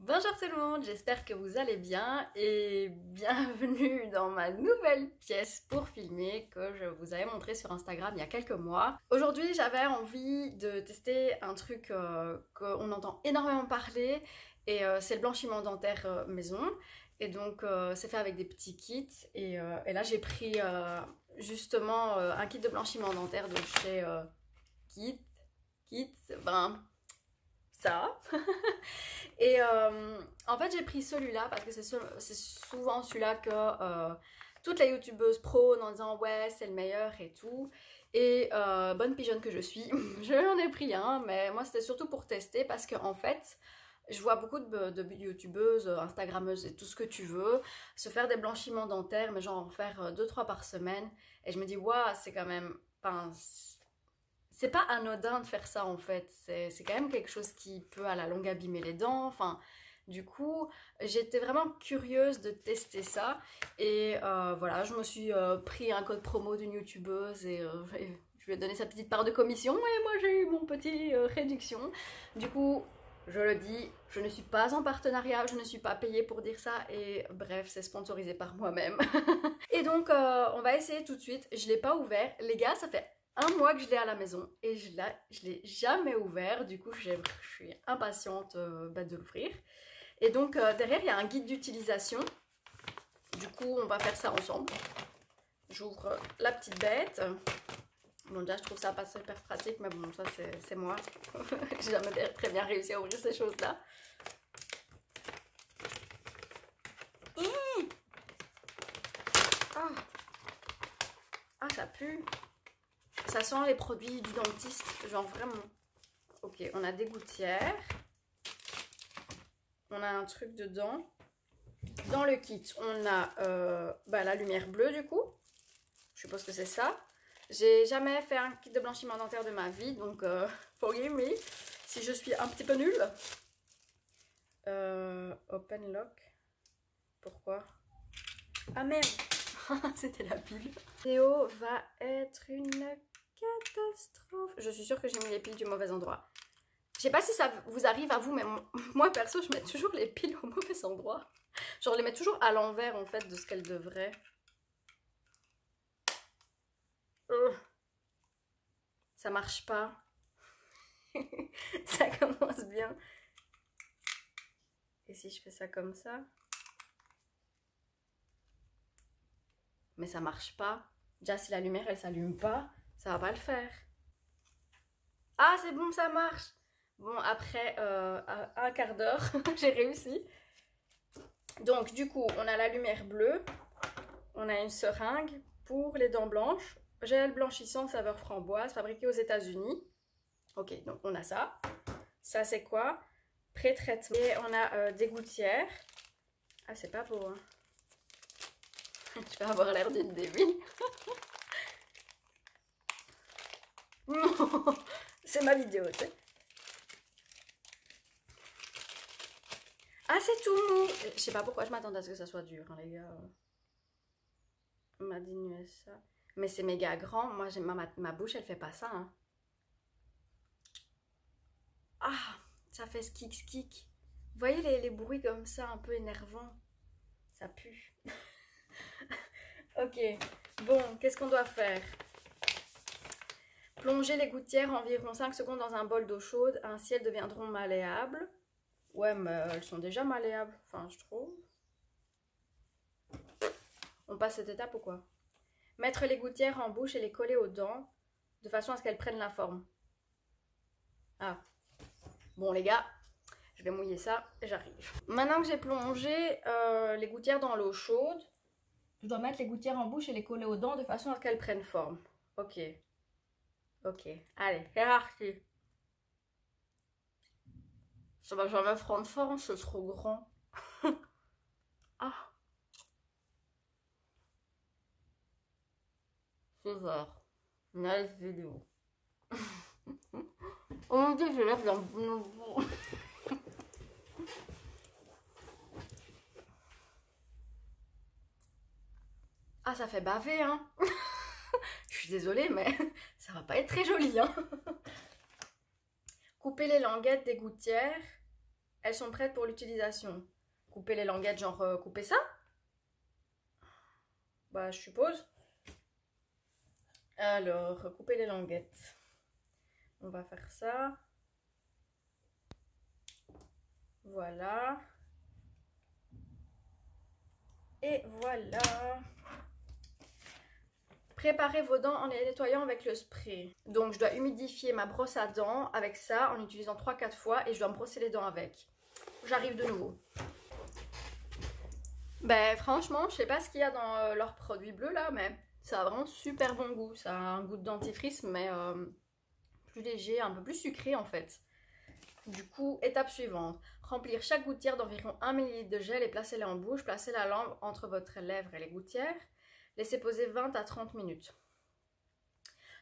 Bonjour tout le monde, j'espère que vous allez bien et bienvenue dans ma nouvelle pièce pour filmer que je vous avais montré sur Instagram il y a quelques mois. Aujourd'hui j'avais envie de tester un truc qu'on entend énormément parler et c'est le blanchiment dentaire maison. Et donc c'est fait avec des petits kits et là j'ai pris justement un kit de blanchiment dentaire de chez Kit, ben ça. Et en fait j'ai pris celui-là parce que c'est souvent celui-là que toutes les youtubeuses prônent en disant ouais c'est le meilleur et tout. Et bonne pigeonne que je suis, j'en ai pris un, mais moi c'était surtout pour tester parce que en fait je vois beaucoup de youtubeuses, instagrammeuses et tout ce que tu veux se faire des blanchiments dentaires, mais genre en faire 2-3 par semaine. Et je me dis waouh, c'est quand même, enfin, c'est pas anodin de faire ça en fait, c'est quand même quelque chose qui peut à la longue abîmer les dents, enfin du coup j'étais vraiment curieuse de tester ça et voilà, je me suis pris un code promo d'une youtubeuse et je lui ai donné sa petite part de commission et moi j'ai eu mon petit réduction. Du coup je le dis, je ne suis pas en partenariat, je ne suis pas payée pour dire ça et bref c'est sponsorisé par moi-même. Et donc on va essayer tout de suite, je l'ai pas ouvert, les gars ça fait un mois que je l'ai à la maison et je l'ai jamais ouvert, du coup je suis impatiente de l'ouvrir. Et donc derrière il y a un guide d'utilisation, du coup on va faire ça ensemble. J'ouvre la petite bête. Bon déjà je trouve ça pas super pratique, mais bon ça c'est moi, j'ai jamais très bien réussi à ouvrir ces choses là. Ah, ah ça pue. Ça sent les produits du dentiste, genre vraiment. Ok, on a des gouttières. On a un truc dedans. Dans le kit, on a la lumière bleue du coup. Je suppose que c'est ça. J'ai jamais fait un kit de blanchiment dentaire de ma vie, donc forgive me si je suis un petit peu nulle. Open lock. Pourquoi? Ah merde. C'était la pile. La vidéo va être une catastrophe. Je suis sûre que j'ai mis les piles du mauvais endroit. Je sais pas si ça vous arrive à vous, mais moi perso je mets toujours les piles au mauvais endroit. Genre les mets toujours à l'envers en fait de ce qu'elles devraient. Ça marche pas. Ça commence bien. Et si je fais ça comme ça? Mais ça marche pas. Déjà si la lumière elle s'allume pas, ça va pas le faire. Ah c'est bon, ça marche. Bon après un quart d'heure, j'ai réussi. Donc du coup on a la lumière bleue. On a une seringue pour les dents blanches. Gel blanchissant saveur framboise, fabriqué aux États-Unis. Ok, donc on a ça. Ça c'est quoi? Pré-traitement. Et on a des gouttières. Ah c'est pas beau hein. Je vais avoir l'air d'une débile. C'est ma vidéo, tu sais. Ah c'est tout mou. Je sais pas pourquoi je m'attendais à ce que ça soit dur hein, les gars. Made in USA. Mais c'est méga grand. Moi ma bouche elle fait pas ça hein. Ah, ça fait skik skik. Vous voyez les bruits comme ça, un peu énervants. Ça pue. Ok, bon, qu'est-ce qu'on doit faire? Plonger les gouttières environ 5 secondes dans un bol d'eau chaude, ainsi elles deviendront malléables. Ouais, mais elles sont déjà malléables, enfin je trouve. On passe cette étape ou quoi? Mettre les gouttières en bouche et les coller aux dents, de façon à ce qu'elles prennent la forme. Ah. Bon les gars, je vais mouiller ça et j'arrive. Maintenant que j'ai plongé les gouttières dans l'eau chaude, je dois mettre les gouttières en bouche et les coller aux dents de façon à ce qu'elles prennent forme. Ok. Ok. Allez, c'est parti. Ça va jamais prendre forme, c'est trop grand. Ah. Super. Nice vidéo. Oh mon dieu, j'ai l'air d'un... Ah, ça fait baver, hein. Je suis désolée, mais ça va pas être très joli, hein. Couper les languettes des gouttières. elles sont prêtes pour l'utilisation. Couper les languettes, genre couper ça? Bah, je suppose. Alors, couper les languettes. On va faire ça. Voilà. Et voilà. Préparez vos dents en les nettoyant avec le spray. Donc, je dois humidifier ma brosse à dents avec ça en utilisant 3-4 fois et je dois me brosser les dents avec. J'arrive de nouveau. Ben, franchement, je sais pas ce qu'il y a dans leurs produits bleus là, mais ça a vraiment super bon goût. Ça a un goût de dentifrice, mais plus léger, un peu plus sucré en fait. Du coup, étape suivante. Remplir chaque gouttière d'environ 1 ml de gel et placez-les en bouche. Placez la langue entre votre lèvre et les gouttières. Laissez poser 20 à 30 minutes.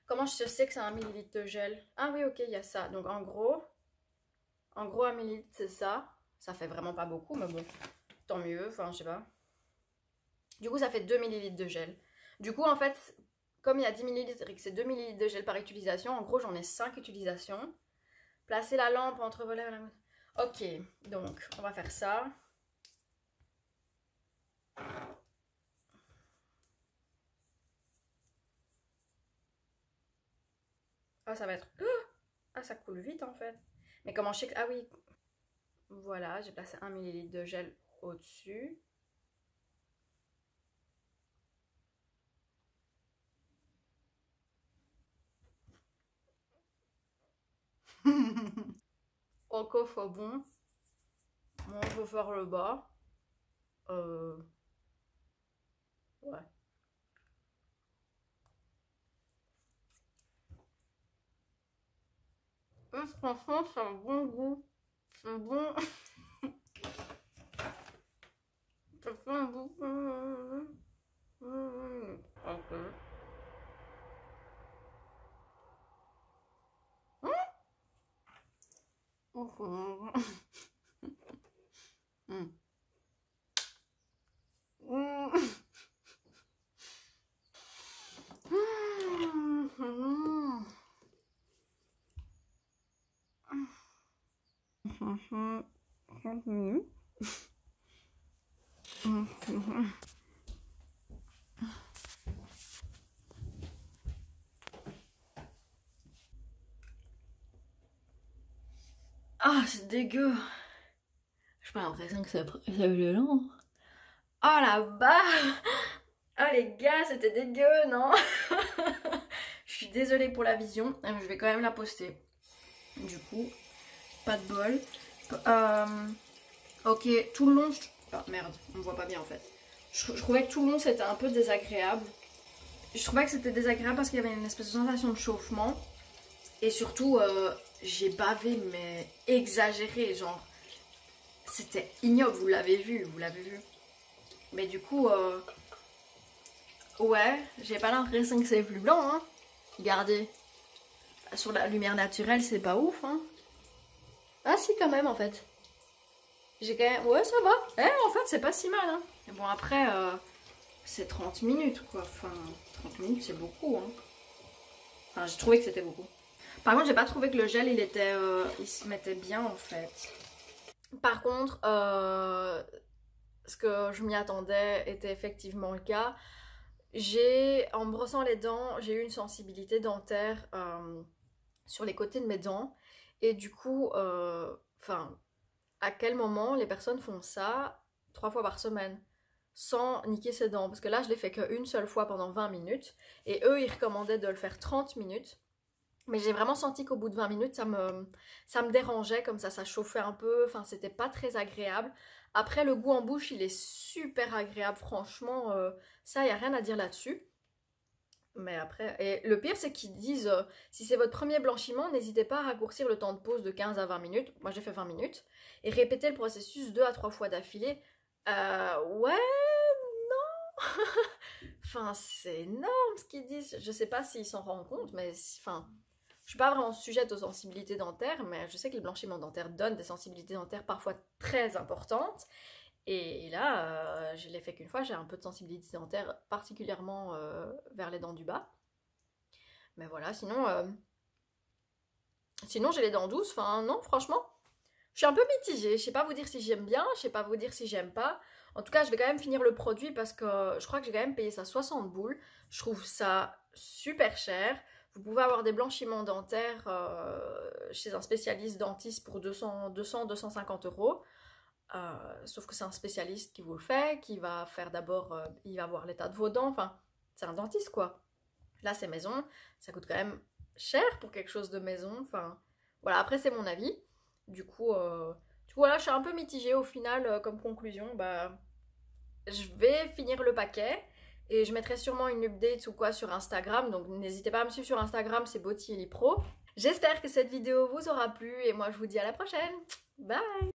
Comment je sais que c'est 1 ml de gel? Ah oui, ok, il y a ça. Donc en gros 1 ml c'est ça. Ça fait vraiment pas beaucoup, mais bon, tant mieux. Enfin, je sais pas. Du coup, ça fait 2 ml de gel. Du coup, en fait, comme il y a 10 ml et que c'est 2 ml de gel par utilisation, en gros, j'en ai 5 utilisations. Placez la lampe entre vos lèvres. Ok, donc on va faire ça. Ah, ça va être... Ah, ça coule vite en fait. Mais comment je sais que... Ah oui. Voilà, j'ai placé 1 ml de gel au-dessus. Au coffre bon. On peut faire le bas. Ouais. Franchement, c'est un bon goût. C'est bon. Ça fait un goût. Ok. Ah, c'est dégueu. J'ai pas l'impression que c'est violent. Oh la barre. Ah les gars, c'était dégueu, non? Je suis désolée pour la vision, mais je vais quand même la poster. Du coup, pas de bol. Ok, tout le long... Ah merde, on me voit pas bien en fait. Je trouvais que tout le long c'était un peu désagréable. Je trouvais que c'était désagréable parce qu'il y avait une espèce de sensation de chauffement. Et surtout, j'ai bavé, mais exagéré, genre... C'était ignoble, vous l'avez vu, Mais du coup, ouais, j'ai pas l'impression que c'est plus blanc, hein. Regardez. Sur la lumière naturelle, c'est pas ouf, hein. Ah si, quand même, en fait. J'ai quand même... Ouais, ça va. En fait, c'est pas si mal, hein. Mais bon, après, c'est 30 minutes, quoi. Enfin, 30 minutes, c'est beaucoup, hein. Enfin, j'ai trouvé que c'était beaucoup. Par contre, j'ai pas trouvé que le gel, il se mettait bien, en fait. Par contre, ce que je m'y attendais était effectivement le cas. En me brossant les dents, j'ai eu une sensibilité dentaire sur les côtés de mes dents. Et du coup, enfin, à quel moment les personnes font ça 3 fois par semaine sans niquer ses dents? Parce que là, je l'ai fait qu'une seule fois pendant 20 minutes. Et eux, ils recommandaient de le faire 30 minutes. Mais j'ai vraiment senti qu'au bout de 20 minutes, ça me dérangeait, comme ça chauffait un peu, enfin c'était pas très agréable. Après, le goût en bouche, il est super agréable, franchement, ça, y a rien à dire là-dessus. Mais après, et le pire, c'est qu'ils disent, si c'est votre premier blanchiment, n'hésitez pas à raccourcir le temps de pause de 15 à 20 minutes. Moi, j'ai fait 20 minutes. Et répétez le processus 2 à 3 fois d'affilée. Ouais, non. Enfin, c'est énorme ce qu'ils disent. Je sais pas s'ils s'en rendent compte, mais enfin... Je suis pas vraiment sujette aux sensibilités dentaires, mais je sais que les blanchiments dentaires donnent des sensibilités dentaires parfois très importantes. Et là, je l'ai fait qu'une fois, j'ai un peu de sensibilité dentaire, particulièrement vers les dents du bas. Mais voilà, sinon j'ai les dents douces. Enfin, non, franchement, Je suis un peu mitigée, je sais pas vous dire si j'aime bien, je sais pas vous dire si j'aime pas. En tout cas, je vais quand même finir le produit parce que je crois que j'ai quand même payé ça 60 boules. Je trouve ça super cher. Vous pouvez avoir des blanchiments dentaires chez un spécialiste dentiste pour 200-250 euros. Sauf que c'est un spécialiste qui vous le fait, qui va faire d'abord, il va voir l'état de vos dents. Enfin, c'est un dentiste quoi. Là, c'est maison, ça coûte quand même cher pour quelque chose de maison. Enfin, voilà, après, c'est mon avis. Du coup, voilà, je suis un peu mitigée au final comme conclusion. Bah, je vais finir le paquet et je mettrai sûrement une update ou quoi sur Instagram. Donc, n'hésitez pas à me suivre sur Instagram, c'est Botti Pro. J'espère que cette vidéo vous aura plu et moi, je vous dis à la prochaine. Bye!